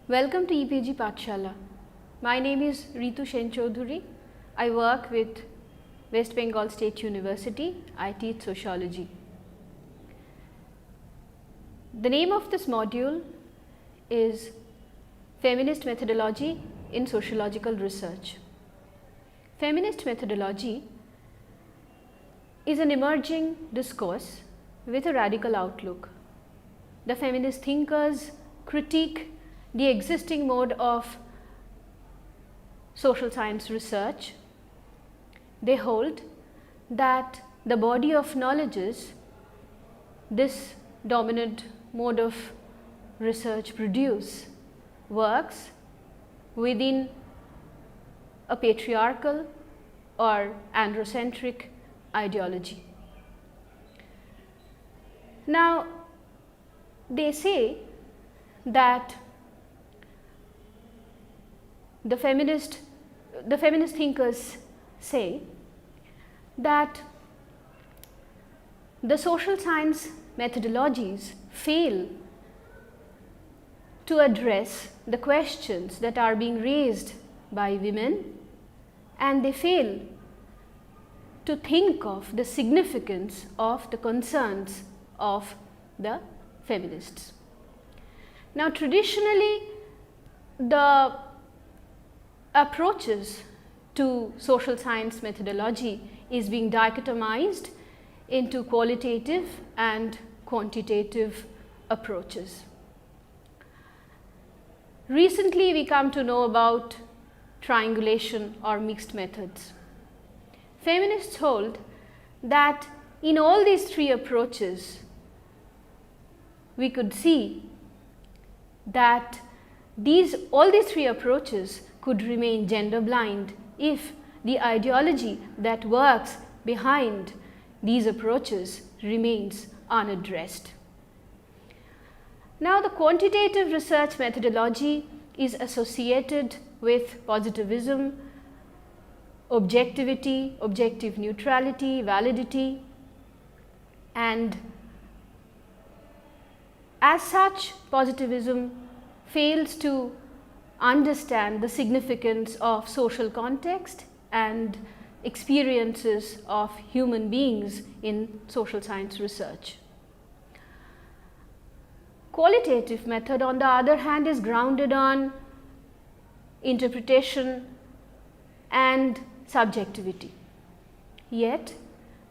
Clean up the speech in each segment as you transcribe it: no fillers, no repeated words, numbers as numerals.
Welcome to EPG Pathshala. My name is Ritu Sen Chaudhuri. I work with West Bengal State University. I teach sociology. The name of this module is Feminist Methodology in Sociological Research. Feminist methodology is an emerging discourse with a radical outlook. The feminist thinkers critique the existing mode of social science research. They hold that the body of knowledges this dominant mode of research produce works within a patriarchal or androcentric ideology. Now, they say that the feminist thinkers say that the social science methodologies fail to address the questions that are being raised by women, and they fail to think of the significance of the concerns of the feminists. Now, traditionally, the approaches to social science methodology is being dichotomized into qualitative and quantitative approaches. Recently, we come to know about triangulation or mixed methods. Feminists hold that in all these three approaches, we could see that all these three approaches could remain gender blind if the ideology that works behind these approaches remains unaddressed. Now, the quantitative research methodology is associated with positivism, objectivity, objective neutrality, validity, and as such, positivism fails to understand the significance of social context and experiences of human beings in social science research. Qualitative method, on the other hand, is grounded on interpretation and subjectivity. Yet,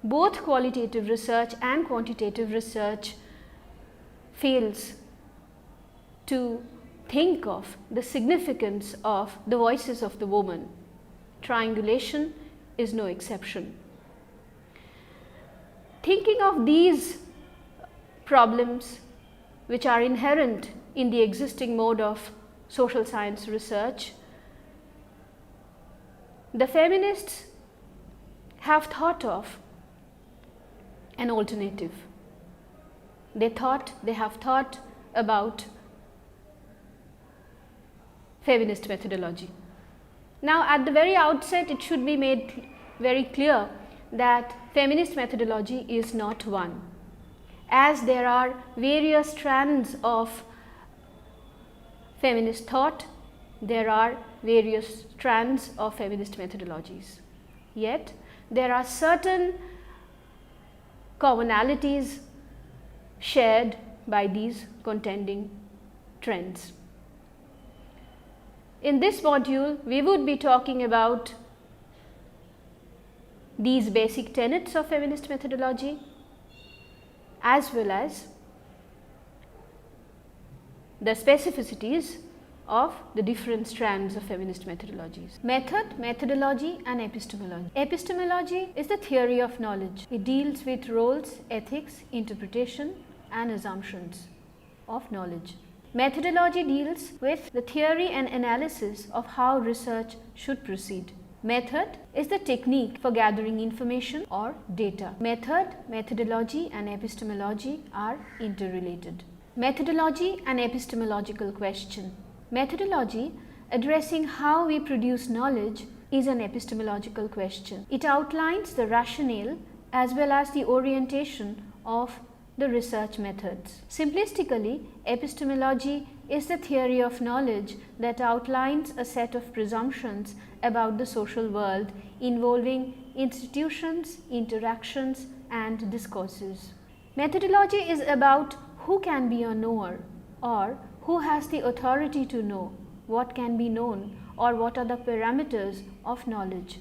both qualitative research and quantitative research fails to think of the significance of the voices of the woman. Triangulation is no exception. Thinking of these problems which are inherent in the existing mode of social science research, the feminists have thought of an alternative. They have thought about feminist methodology. Now, at the very outset, it should be made very clear that feminist methodology is not one, as there are various strands of feminist thought, there are various strands of feminist methodologies. Yet, there are certain commonalities shared by these contending trends. In this module, we would be talking about these basic tenets of feminist methodology, as well as the specificities of the different strands of feminist methodologies. Method, methodology and epistemology. Epistemology is the theory of knowledge. It deals with roles, ethics, interpretation and assumptions of knowledge. Methodology deals with the theory and analysis of how research should proceed. Method is the technique for gathering information or data. Method, methodology and epistemology are interrelated. Methodology and epistemological question. Methodology, addressing how we produce knowledge, is an epistemological question. It outlines the rationale as well as the orientation of the research methods. Simplistically, epistemology is the theory of knowledge that outlines a set of presumptions about the social world involving institutions, interactions, and discourses. Methodology is about who can be a knower, or who has the authority to know, what can be known, or what are the parameters of knowledge,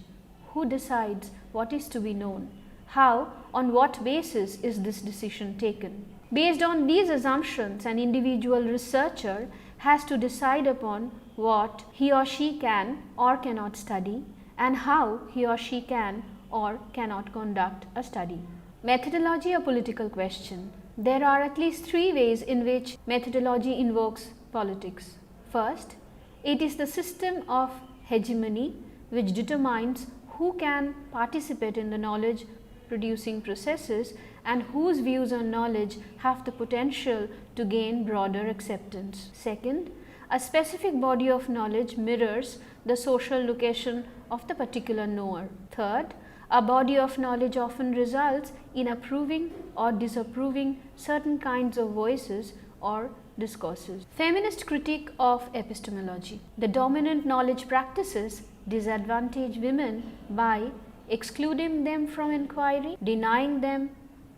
who decides what is to be known, how, on what basis is this decision taken. Based on these assumptions, an individual researcher has to decide upon what he or she can or cannot study and how he or she can or cannot conduct a study. Methodology, a political question. There are at least three ways in which methodology invokes politics. First, it is the system of hegemony which determines who can participate in the knowledge producing processes and whose views on knowledge have the potential to gain broader acceptance. Second, a specific body of knowledge mirrors the social location of the particular knower. Third, a body of knowledge often results in approving or disapproving certain kinds of voices or discourses. Feminist critique of epistemology. The dominant knowledge practices disadvantage women by excluding them from inquiry, denying them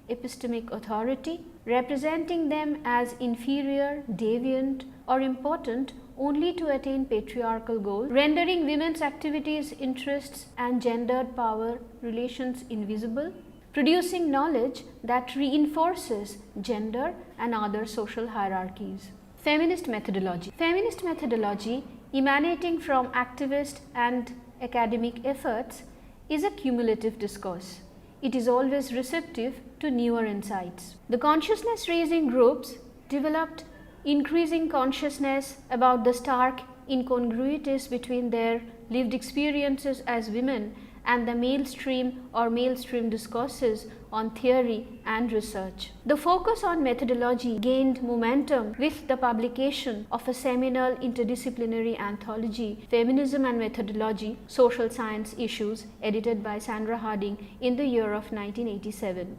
epistemic authority, representing them as inferior, deviant, or impotent only to attain patriarchal goals, rendering women's activities, interests, and gendered power relations invisible, producing knowledge that reinforces gender and other social hierarchies. Feminist methodology. Feminist methodology, emanating from activist and academic efforts, is a cumulative discourse. It is always receptive to newer insights. The consciousness raising groups developed increasing consciousness about the stark incongruities between their lived experiences as women and the mainstream discourses on theory and research. The focus on methodology gained momentum with the publication of a seminal interdisciplinary anthology, Feminism and Methodology, Social Science Issues, edited by Sandra Harding in the year of 1987.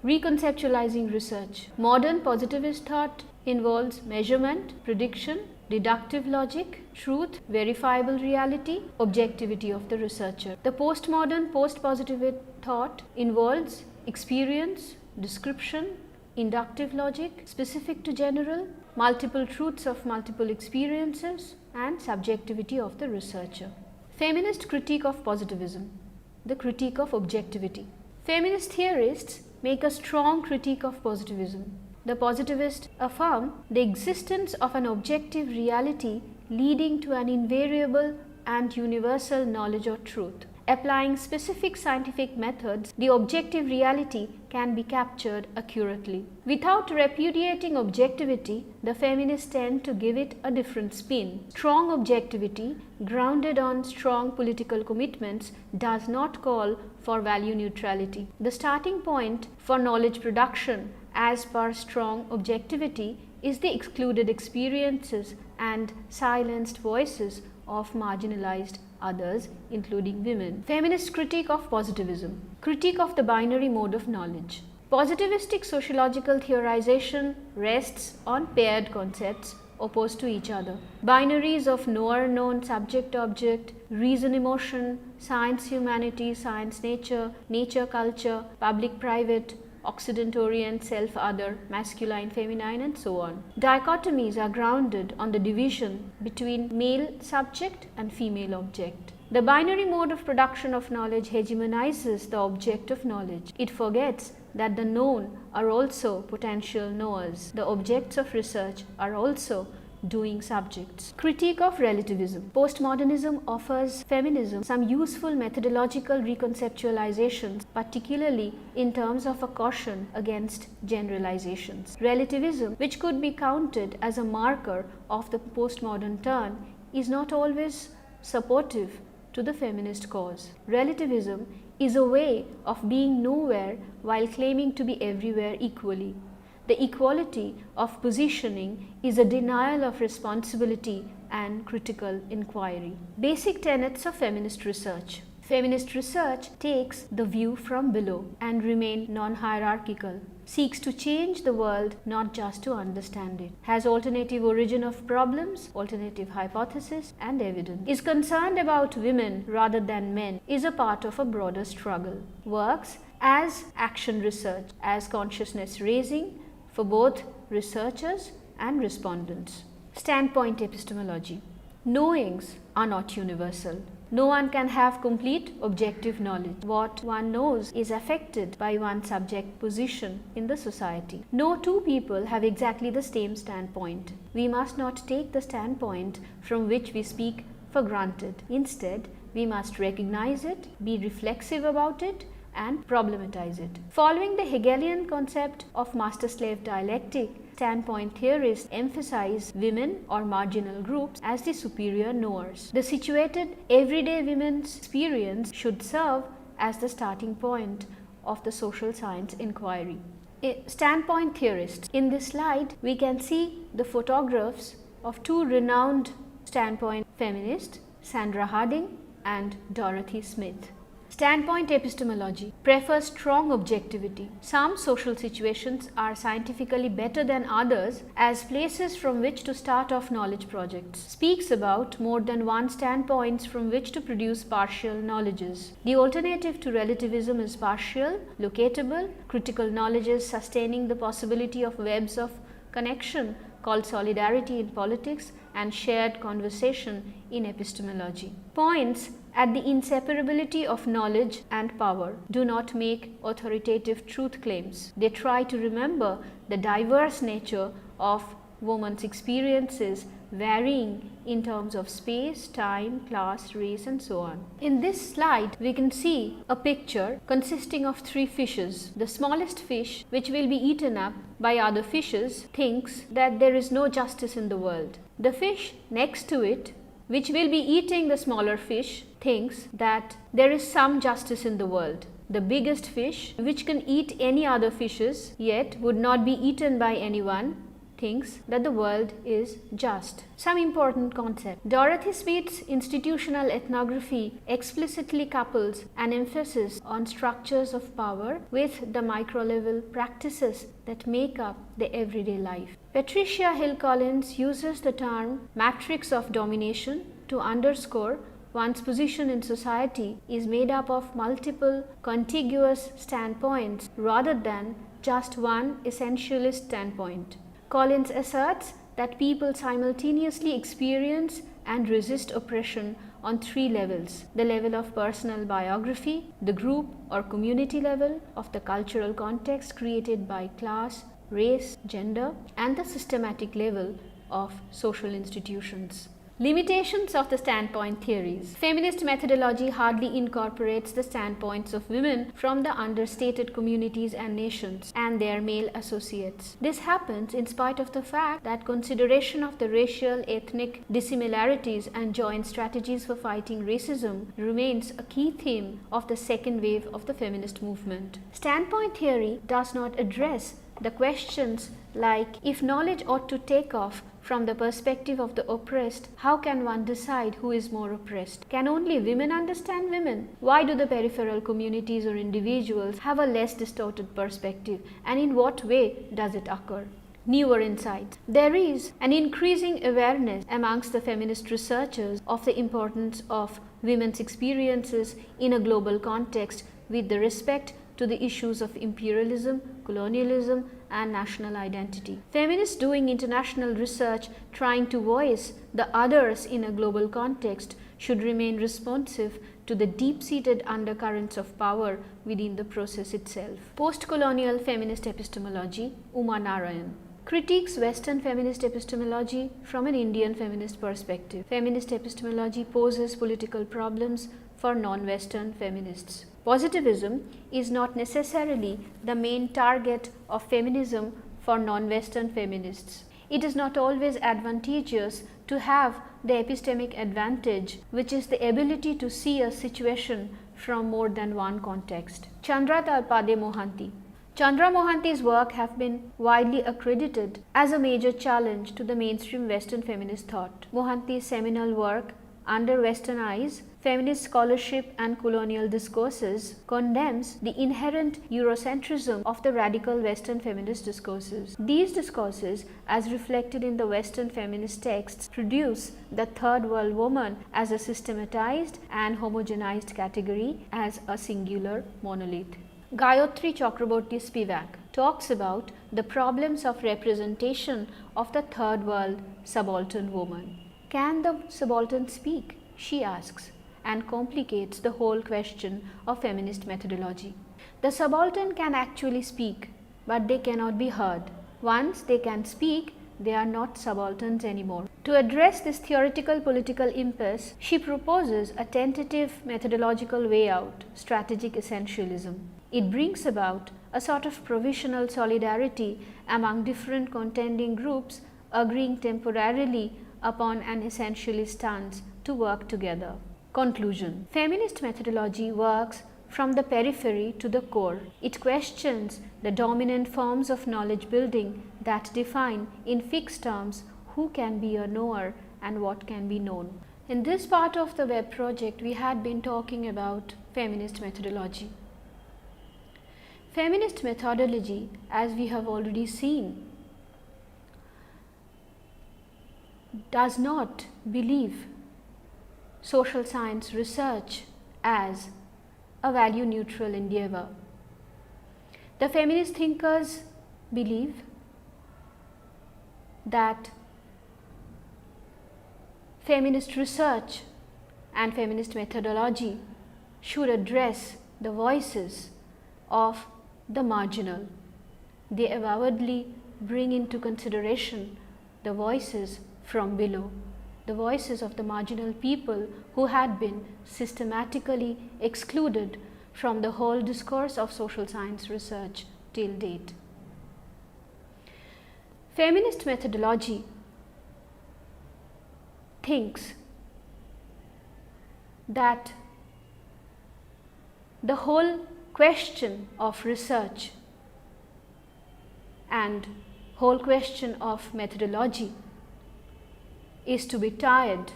Reconceptualizing research. Modern positivist thought involves measurement, prediction, deductive logic, truth, verifiable reality, objectivity of the researcher. The postmodern post-positivist thought involves experience, description, inductive logic, specific to general, multiple truths of multiple experiences, and subjectivity of the researcher. Feminist critique of positivism. The critique of objectivity. Feminist theorists make a strong critique of positivism. The positivists affirm the existence of an objective reality leading to an invariable and universal knowledge or truth. Applying specific scientific methods, the objective reality can be captured accurately. Without repudiating objectivity, the feminists tend to give it a different spin. Strong objectivity, grounded on strong political commitments, does not call for value neutrality. The starting point for knowledge production, as per strong objectivity, is the excluded experiences and silenced voices of marginalized others, including women. Feminist critique of positivism. Critique of the binary mode of knowledge. Positivistic sociological theorization rests on paired concepts opposed to each other. Binaries of knower-known, subject-object, reason-emotion, science-humanity, science-nature, nature-culture, public-private, Occident-Orient, self-other, masculine-feminine, and so on. Dichotomies are grounded on the division between male subject and female object. The binary mode of production of knowledge hegemonizes the object of knowledge. It forgets that the known are also potential knowers. The objects of research are also doing subjects. Critique of relativism. Postmodernism offers feminism some useful methodological reconceptualizations, particularly in terms of a caution against generalizations. Relativism, which could be counted as a marker of the postmodern turn, is not always supportive to the feminist cause. Relativism is a way of being nowhere while claiming to be everywhere equally. The equality of positioning is a denial of responsibility and critical inquiry. Basic tenets of feminist research. Feminist research takes the view from below and remain non-hierarchical. seeks to change the world, not just to understand it, has alternative origin of problems, alternative hypothesis and evidence, is concerned about women rather than men, is a part of a broader struggle, works as action research, as consciousness raising for both researchers and respondents. Standpoint epistemology. Knowings are not universal. No one can have complete objective knowledge. What one knows is affected by one's subject position in the society. No two people have exactly the same standpoint. We must not take the standpoint from which we speak for granted. Instead, we must recognize it, be reflexive about it, and problematize it. Following the Hegelian concept of master-slave dialectic, standpoint theorists emphasize women or marginal groups as the superior knowers. The situated everyday women's experience should serve as the starting point of the social science inquiry. Standpoint theorists. In this slide, we can see the photographs of two renowned standpoint feminists, Sandra Harding and Dorothy Smith. Standpoint epistemology prefers strong objectivity. Some social situations are scientifically better than others as places from which to start off knowledge projects. Speaks about more than one standpoints from which to produce partial knowledges. The alternative to relativism is partial, locatable, critical knowledges sustaining the possibility of webs of connection called solidarity in politics and shared conversation in epistemology. Points at the inseparability of knowledge and power do not make authoritative truth claims. They try to remember the diverse nature of women's experiences varying in terms of space, time, class, race and so on. In this slide, we can see a picture consisting of three fishes. The smallest fish, which will be eaten up by other fishes, thinks that there is no justice in the world. The fish next to it, which will be eating the smaller fish, thinks that there is some justice in the world. The biggest fish, which can eat any other fishes yet would not be eaten by anyone, thinks that the world is just. Some important concept. Dorothy Smith's institutional ethnography explicitly couples an emphasis on structures of power with the micro-level practices that make up the everyday life. Patricia Hill Collins uses the term matrix of domination to underscore one's position in society is made up of multiple contiguous standpoints rather than just one essentialist standpoint. Collins asserts that people simultaneously experience and resist oppression on three levels: the level of personal biography, the group or community level of the cultural context created by class, race, gender, and the systematic level of social institutions. Limitations of the standpoint theories. Feminist methodology hardly incorporates the standpoints of women from the understated communities and nations and their male associates. This happens in spite of the fact that consideration of the racial, ethnic dissimilarities and joint strategies for fighting racism remains a key theme of the second wave of the feminist movement. Standpoint theory does not address the questions like, if knowledge ought to take off from the perspective of the oppressed, how can one decide who is more oppressed? Can only women understand women? Why do the peripheral communities or individuals have a less distorted perspective, and in what way does it occur? Newer insights. There is an increasing awareness amongst the feminist researchers of the importance of women's experiences in a global context with the respect to the issues of imperialism, colonialism, and national identity. Feminists doing international research trying to voice the others in a global context should remain responsive to the deep-seated undercurrents of power within the process itself. Post-colonial feminist epistemology, Uma Narayan critiques Western feminist epistemology from an Indian feminist perspective. Feminist epistemology poses political problems for non-Western feminists. Positivism is not necessarily the main target of feminism for non-Western feminists. It is not always advantageous to have the epistemic advantage, which is the ability to see a situation from more than one context. Chandra Talpade Mohanty. Chandra Mohanty's work have been widely accredited as a major challenge to the mainstream Western feminist thought. Mohanty's seminal work, under Western eyes, feminist scholarship and colonial discourses condemns the inherent Eurocentrism of the radical Western feminist discourses. These discourses, as reflected in the Western feminist texts, produce the third world woman as a systematized and homogenized category, as a singular monolith. Gayatri Chakraborty Spivak talks about the problems of representation of the third world subaltern woman. Can the subaltern speak? She asks, and complicates the whole question of feminist methodology. The subaltern can actually speak, but they cannot be heard. Once they can speak, they are not subalterns anymore. To address this theoretical political impasse, she proposes a tentative methodological way out, strategic essentialism. It brings about a sort of provisional solidarity among different contending groups agreeing temporarily upon an essentialist stance to work together. Conclusion. Feminist methodology works from the periphery to the core. It questions the dominant forms of knowledge building that define in fixed terms who can be a knower and what can be known. In this part of the web project, we had been talking about feminist methodology. Feminist methodology, as we have already seen, does not believe social science research as a value neutral endeavor. The feminist thinkers believe that feminist research and feminist methodology should address the voices of the marginal. They avowedly bring into consideration the voices from below, the voices of the marginal people who had been systematically excluded from the whole discourse of social science research till date. Feminist methodology thinks that the whole question of research and whole question of methodology is to be tied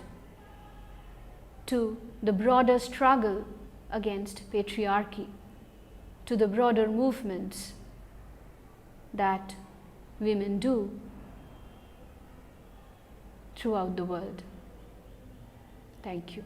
to the broader struggle against patriarchy, to the broader movements that women do throughout the world. Thank you.